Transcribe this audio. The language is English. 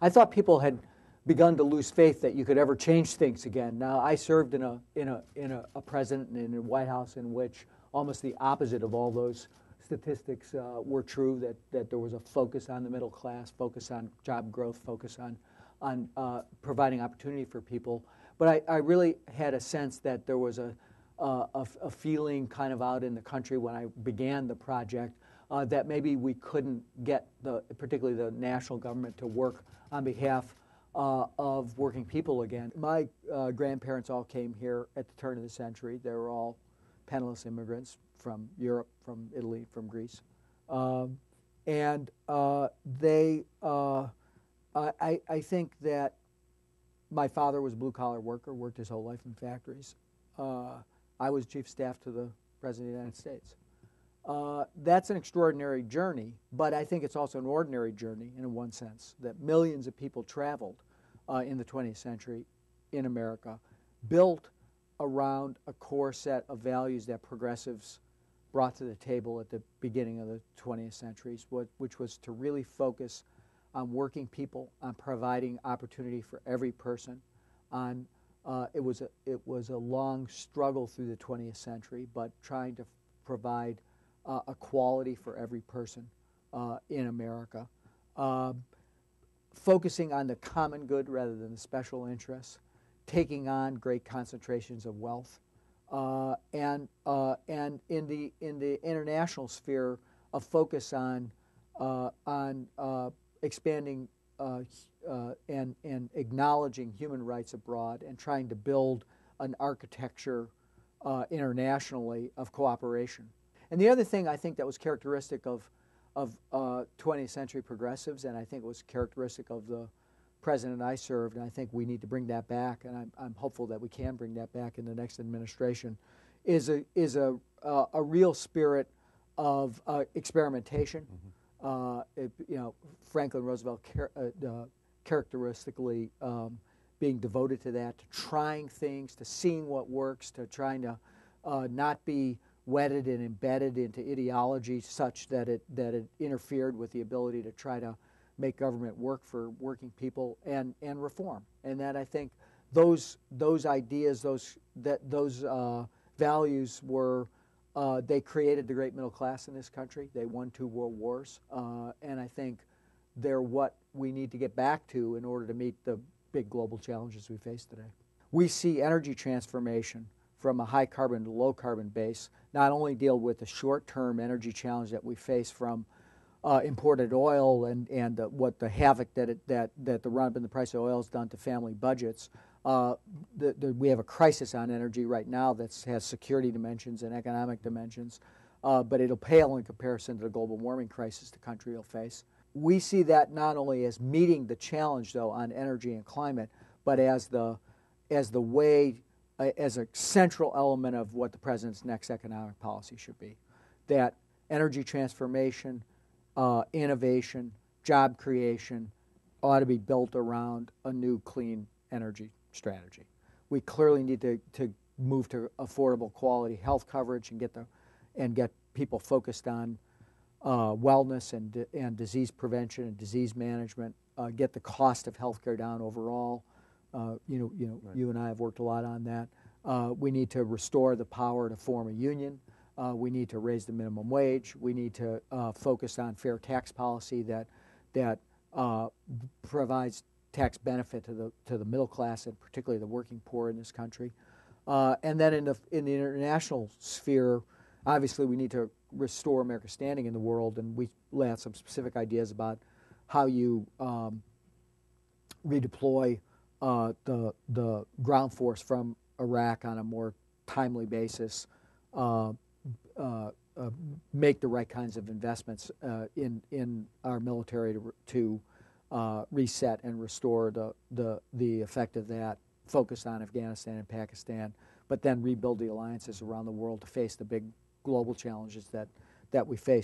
I thought people had begun to lose faith that you could ever change things again. Now, I served in a president and in a White House in which almost the opposite of all those statistics were true, that there was a focus on the middle class, focus on job growth, focus on providing opportunity for people. But I really had a sense that there was a feeling kind of out in the country when I began the project that maybe we couldn't get particularly the national government to work on behalf of working people again. My grandparents all came here at the turn of the century. They were all penniless immigrants from Europe, from Italy, from Greece. And I think that my father was a blue-collar worker, worked his whole life in factories. I was chief of staff to the President of the United States. That's an extraordinary journey, but I think it's also an ordinary journey in one sense, that millions of people traveled in the 20th century in America, built around a core set of values that progressives brought to the table at the beginning of the 20th century, which was to really focus on working people, on providing opportunity for every person. It was a long struggle through the 20th century, but trying to provide equality for every person in America, focusing on the common good rather than the special interests, taking on great concentrations of wealth, and in the international sphere, a focus on expanding and acknowledging human rights abroad and trying to build an architecture internationally of cooperation. And the other thing I think that was characteristic of 20th century progressives, and I think it was characteristic of the president I served, and I think we need to bring that back, and I'm hopeful that we can bring that back in the next administration, is a real spirit of experimentation. Mm-hmm. Franklin Roosevelt characteristically being devoted to that, to trying things, to seeing what works, to trying to not be wedded and embedded into ideology such that it interfered with the ability to try to make government work for working people and reform. And that I think those ideas, those values were they created the great middle class in this country. They won 2 world wars, and I think they're what we need to get back to in order to meet the big global challenges we face today. We see energy transformation from a high carbon to low carbon base not only deal with the short-term energy challenge that we face from imported oil and what the havoc that the run-up in the price of oil has done to family budgets. We have a crisis on energy right now that has security dimensions and economic dimensions, but it'll pale in comparison to the global warming crisis the country will face. We see that not only as meeting the challenge, though, on energy and climate, but as a central element of what the president's next economic policy should be. That energy transformation, innovation, job creation ought to be built around a new clean energy strategy. We clearly need to move to affordable quality health coverage and get people focused on wellness and disease prevention and disease management. Get the cost of healthcare down overall. Right. You and I have worked a lot on that. We need to restore the power to form a union. We need to raise the minimum wage. We need to focus on fair tax policy that provides tax benefit to the middle class and particularly the working poor in this country. And then in the international sphere, obviously we need to restore America's standing in the world, and we lay out some specific ideas about how you redeploy the ground force from Iraq on a more timely basis, make the right kinds of investments in our military to reset and restore the effect of that, focus on Afghanistan and Pakistan, but then rebuild the alliances around the world to face the big global challenges that we face.